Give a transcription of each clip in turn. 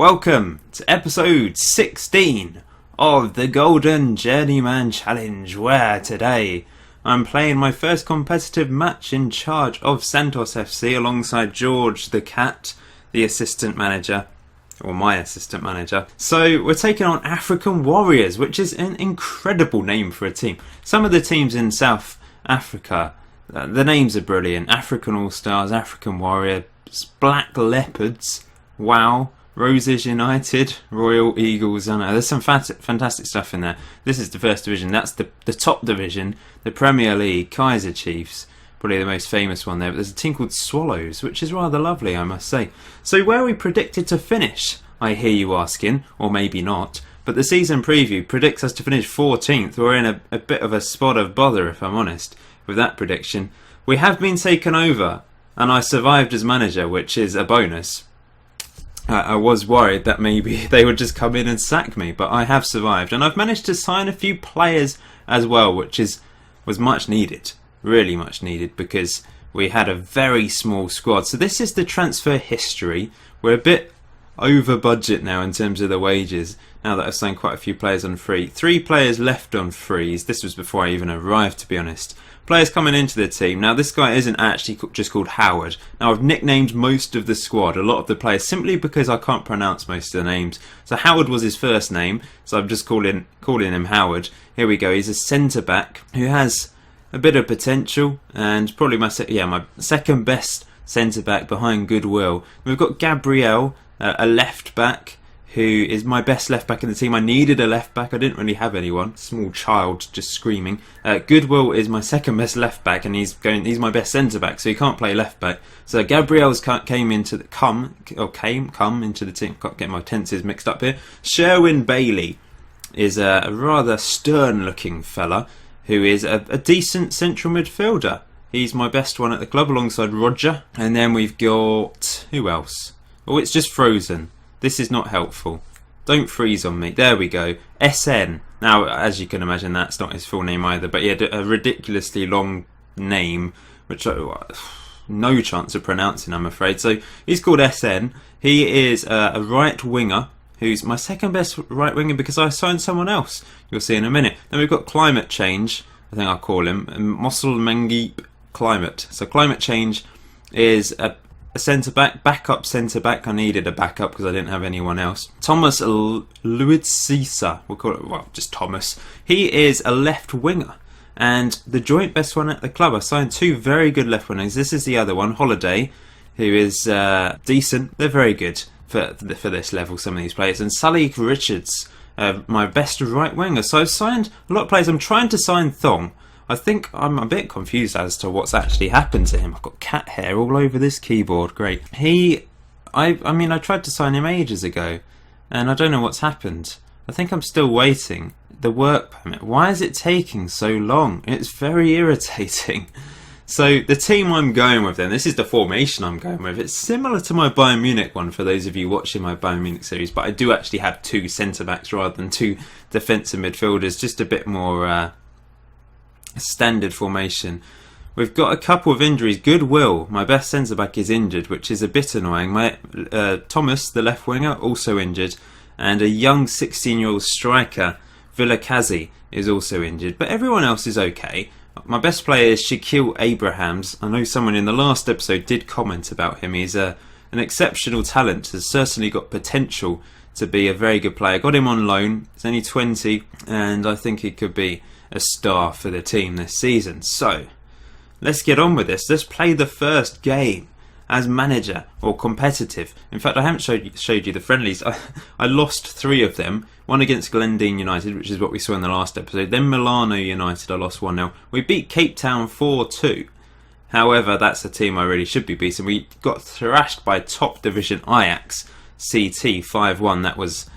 Welcome to episode 16 of the Golden Journeyman Challenge, where today I'm playing my first competitive match in charge of Santos FC alongside George the Cat, the assistant manager, or my assistant manager. So we're taking on African Warriors, which is an incredible name for a team. Some of the teams in South Africa, the names are brilliant. African All-Stars, African Warriors, Black Leopards, wow, Roses United, Royal Eagles. I know there's some fantastic stuff in there. This is the first division. That's the top division, the Premier League, Kaiser Chiefs, probably the most famous one there. But there's a team called Swallows, which is rather lovely, I must say. So where are we predicted to finish, I hear you asking, or maybe not. But the season preview predicts us to finish 14th. We're in a bit of a spot of bother, if I'm honest, with that prediction. We have been taken over, and I survived as manager, which is a bonus. I was worried that maybe they would just come in and sack me, but I have survived, and I've managed to sign a few players as well, which was much needed, really much needed, because we had a very small squad. So this is the transfer history. We're a bit over budget now in terms of the wages, now that I've signed quite a few players on free. 3 players left on frees. This was before I even arrived, to be honest. Players coming into the team. Now this guy isn't actually just called Howard. Now I've nicknamed most of the squad, a lot of the players, simply because I can't pronounce most of the names. So Howard was his first name, so I'm just calling him Howard. Here we go. He's a centre back who has a bit of potential, and probably my second best centre back behind Goodwill. We've got Gabriel, a left back, who is my best left back in the team. I needed a left back. I didn't really have anyone. Small child just screaming. Goodwill is my second best left back, and he's my best centre back, so he can't play left back. So Gabriel's come into the team. Can't get my tenses mixed up here. Sherwin Bailey is a rather stern looking fella who is a decent central midfielder. He's my best one at the club alongside Roger. And then we've got, who else? Oh, it's just frozen. This is not helpful. Don't freeze on me. There we go. SN. Now, as you can imagine, that's not his full name either, but he had a ridiculously long name, which no chance of pronouncing, I'm afraid. So he's called SN. He is a right winger, who's my second best right winger because I signed someone else. You'll see in a minute. Then we've got Climate Change, I think I'll call him, Mossel Mengeep Climate. So Climate Change is a centre-back, backup centre-back. I needed a backup because I didn't have anyone else. Thomas Luitzisa, we'll call it, well, just Thomas. He is a left winger and the joint best one at the club. I signed 2 very good left wingers. This is the other one, Holiday, who is decent. They're very good for this level, some of these players. And Sully Richards, my best right winger. So I've signed a lot of players. I'm trying to sign Thong. I think I'm a bit confused as to what's actually happened to him. I've got cat hair all over this keyboard. Great. I tried to sign him ages ago, and I don't know what's happened. I think I'm still waiting. The work permit. Why is it taking so long? It's very irritating. So the team I'm going with then, this is the formation I'm going with. It's similar to my Bayern Munich one for those of you watching my Bayern Munich series, but I do actually have 2 centre-backs rather than 2 defensive midfielders. Just a bit more standard formation. We've got a couple of injuries. Goodwill, my best centre back, is injured, which is a bit annoying. My Thomas, the left winger, also injured, and a young 16-year-old striker, Villakazi, is also injured. But everyone else is okay. My best player is Shaquille Abrahams. I know someone in the last episode did comment about him. He's an exceptional talent. Has certainly got potential to be a very good player. Got him on loan. He's only 20, and I think he could be a star for the team this season. So let's get on with this. Let's play the first game as manager, or competitive. In fact, I haven't showed you the friendlies. I lost 3 of them. One against Glendine United, which is what we saw in the last episode. Then Milano United, I lost 1-0. We beat Cape Town 4-2. However, that's a team I really should be beating. We got thrashed by top division Ajax CT 5-1. That was,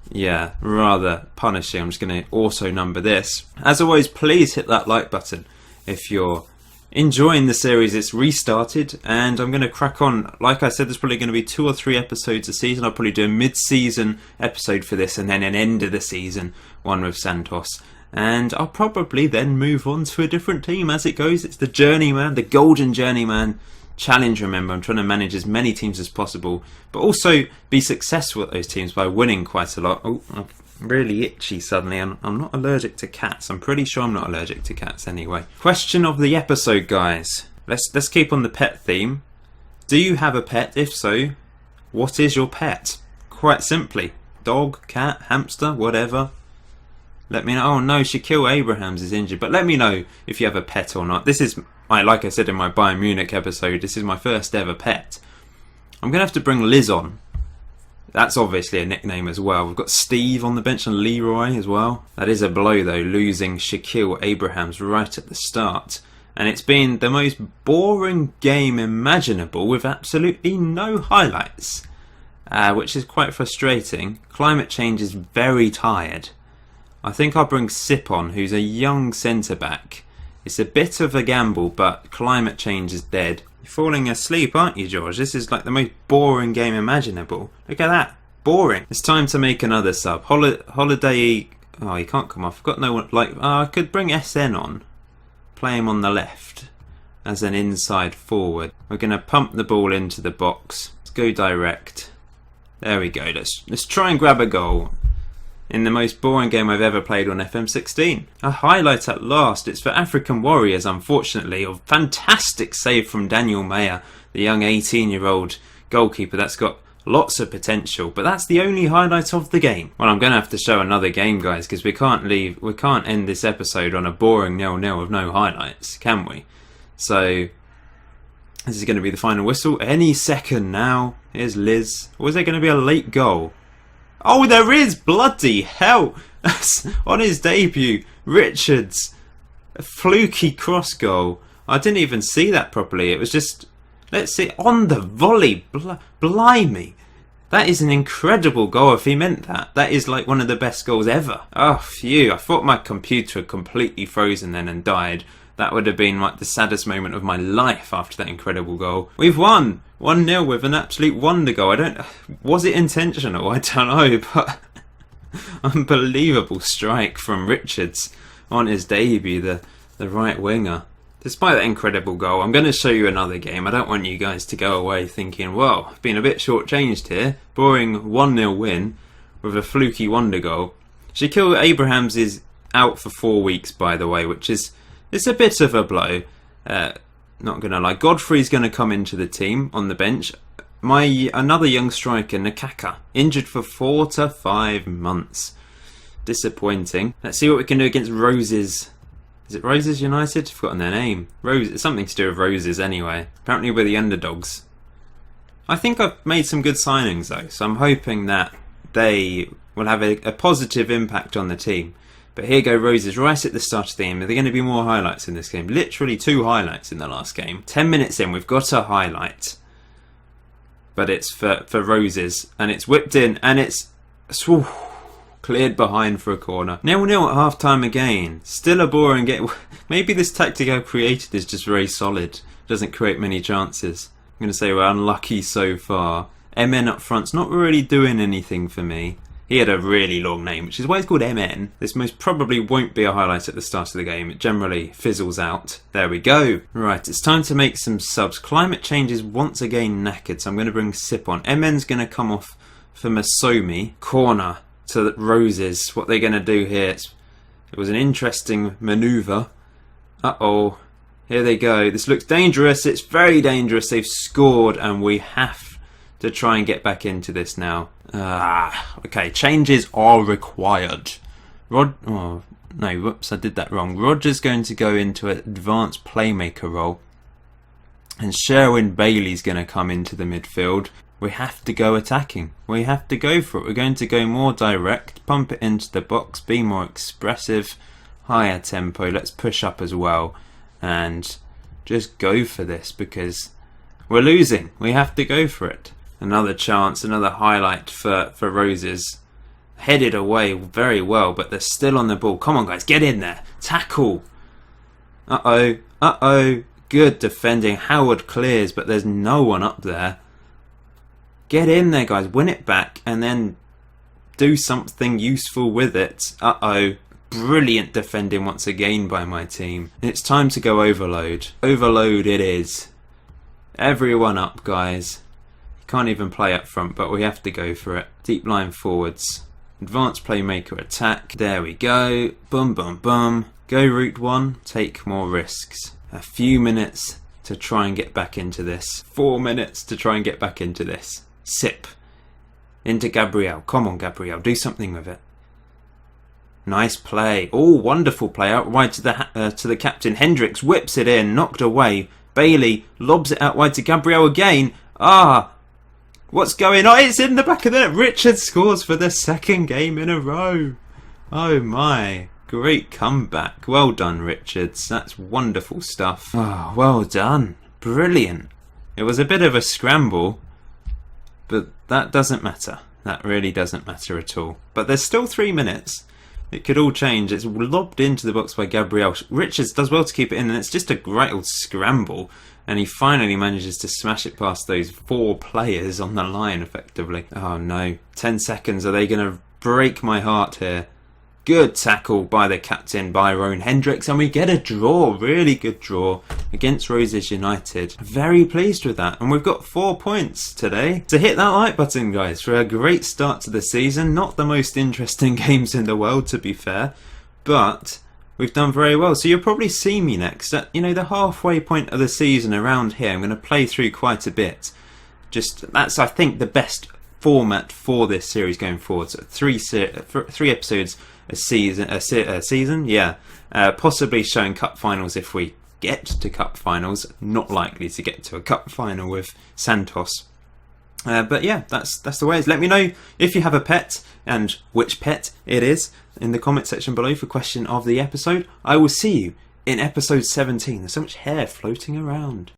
yeah, rather punishing. I'm just going to auto number this. As always, please hit that like button if you're enjoying the series. It's restarted and I'm going to crack on. Like I said, there's probably going to be 2 or 3 episodes a season. I'll probably do a mid-season episode for this and then an end of the season one with Santos. And I'll probably then move on to a different team as it goes. It's the Journeyman, the Golden Journeyman challenge, remember. I'm trying to manage as many teams as possible, but also be successful at those teams by winning quite a lot. Oh, I'm really itchy suddenly. I'm not allergic to cats. I'm pretty sure I'm not allergic to cats anyway. Question of the episode, guys. Let's keep on the pet theme. Do you have a pet? If so, what is your pet? Quite simply. Dog, cat, hamster, whatever. Let me know. Oh no, Shaquille Abrahams is injured. But let me know if you have a pet or not. This is, like I said in my Bayern Munich episode, this is my first ever pet. I'm going to have to bring Liz on. That's obviously a nickname as well. We've got Steve on the bench and Leroy as well. That is a blow though, losing Shaquille Abrahams right at the start. And it's been the most boring game imaginable with absolutely no highlights. Which is quite frustrating. Climate Change is very tired. I think I'll bring Sip on, who's a young centre-back. It's a bit of a gamble, but Climate Change is dead. You're falling asleep, aren't you, George? This is like the most boring game imaginable. Look at that. Boring. It's time to make another sub. Holiday... Oh, he can't come off. I've got no one... I could bring SN on. Play him on the left as an inside forward. We're going to pump the ball into the box. Let's go direct. There we go. Let's try and grab a goal. In the most boring game I've ever played on FM16. A highlight at last. It's for African Warriors, unfortunately. A fantastic save from Daniel Mayer, the young 18-year-old goalkeeper that's got lots of potential. But that's the only highlight of the game. Well, I'm going to have to show another game, guys, because we can't end this episode on a boring 0-0 with no highlights, can we? So this is going to be the final whistle. Any second now. Here's Liz. Or is there going to be a late goal? Oh, there is! Bloody hell! On his debut, Richards. A fluky cross goal. I didn't even see that properly. It was just... Let's see. On the volley. Blimey. That is an incredible goal if he meant that. That is like one of the best goals ever. Oh, phew. I thought my computer had completely frozen then and died. That would have been like the saddest moment of my life after that incredible goal. We've won 1-0 with an absolute wonder goal. Was it intentional? I don't know, but unbelievable strike from Richards on his debut, the right winger. Despite that incredible goal, I'm going to show you another game. I don't want you guys to go away thinking, well, I've been a bit shortchanged here. Boring 1-0 win with a fluky wonder goal. Shaquille Abrahams is out for 4 weeks, by the way, which is... It's a bit of a blow, not going to lie. Godfrey's going to come into the team on the bench. Another young striker, Nakaka, injured for 4 to 5 months. Disappointing. Let's see what we can do against Roses. Is it Roses United? I've forgotten their name. It's something to do with Roses anyway. Apparently we're the underdogs. I think I've made some good signings though, so I'm hoping that they will have a positive impact on the team. But here go Roses right at the start of the game. Are there going to be more highlights in this game? Literally 2 highlights in the last game. 10 minutes in, we've got a highlight. But it's for Roses. And it's whipped in. And it's cleared behind for a corner. 0-0 at half-time again. Still a boring game. Maybe this tactic I've created is just very solid. Doesn't create many chances. I'm going to say we're unlucky so far. MN up front's not really doing anything for me. He had a really long name, which is why it's called MN. This most probably won't be a highlight at the start of the game. It generally fizzles out. There we go. Right, it's time to make some subs. Climate Change is once again knackered, so I'm going to bring Sip on. MN's going to come off for Masomi. Corner to Roses. What they're going to do here, it was an interesting manoeuvre. Uh-oh. Here they go. This looks dangerous. It's very dangerous. They've scored, and we have to try and get back into this now. Okay, changes are required. Oh, no, whoops, I did that wrong. Roger's going to go into an advanced playmaker role. And Sherwin Bailey's going to come into the midfield. We have to go attacking. We have to go for it. We're going to go more direct, pump it into the box, be more expressive, higher tempo. Let's push up as well. And just go for this because we're losing. We have to go for it. Another chance, another highlight for Roses. Headed away very well, but they're still on the ball. Come on, guys, get in there. Tackle. Uh-oh. Uh-oh. Good defending. Howard clears, but there's no one up there. Get in there, guys. Win it back and then do something useful with it. Uh-oh. Brilliant defending once again by my team. It's time to go overload. Overload it is. Everyone up, guys. You can't even play up front, but we have to go for it. Deep line forwards. Advanced playmaker attack. There we go. Boom, boom, boom. Go route 1. Take more risks. A few minutes to try and get back into this. 4 minutes to try and get back into this. Sip. Into Gabriel. Come on, Gabriel. Do something with it. Nice play. Oh, wonderful play out wide to the captain. Hendricks whips it in. Knocked away. Bailey lobs it out wide to Gabriel again. What's going on? It's in the back of the net. Richard scores for the second game in a row. Oh my. Great comeback. Well done, Richards. That's wonderful stuff. Oh, well done. Brilliant. It was a bit of a scramble, but that doesn't matter. That really doesn't matter at all. But there's still 3 minutes. It could all change. It's lobbed into the box by Gabriel. Richards does well to keep it in, and it's just a great old scramble. And he finally manages to smash it past those 4 players on the line, effectively. Oh no. 10 seconds. Are they going to break my heart here? Good tackle by the captain, Byron Hendricks, and we get a draw. Really good draw against Roses United. Very pleased with that. And we've got 4 points today. So hit that like button, guys, for a great start to the season. Not the most interesting games in the world, to be fair, but we've done very well. So you'll probably see me next at, the halfway point of the season around here. I'm going to play through quite a bit. That's, I think, the best format for this series going forward. So 3 episodes a season, yeah. Possibly showing cup finals if we get to cup finals. Not likely to get to a cup final with Santos. But yeah, that's the way it is. Let me know if you have a pet and which pet it is in the comment section below for question of the episode. I will see you in episode 17. There's so much hair floating around.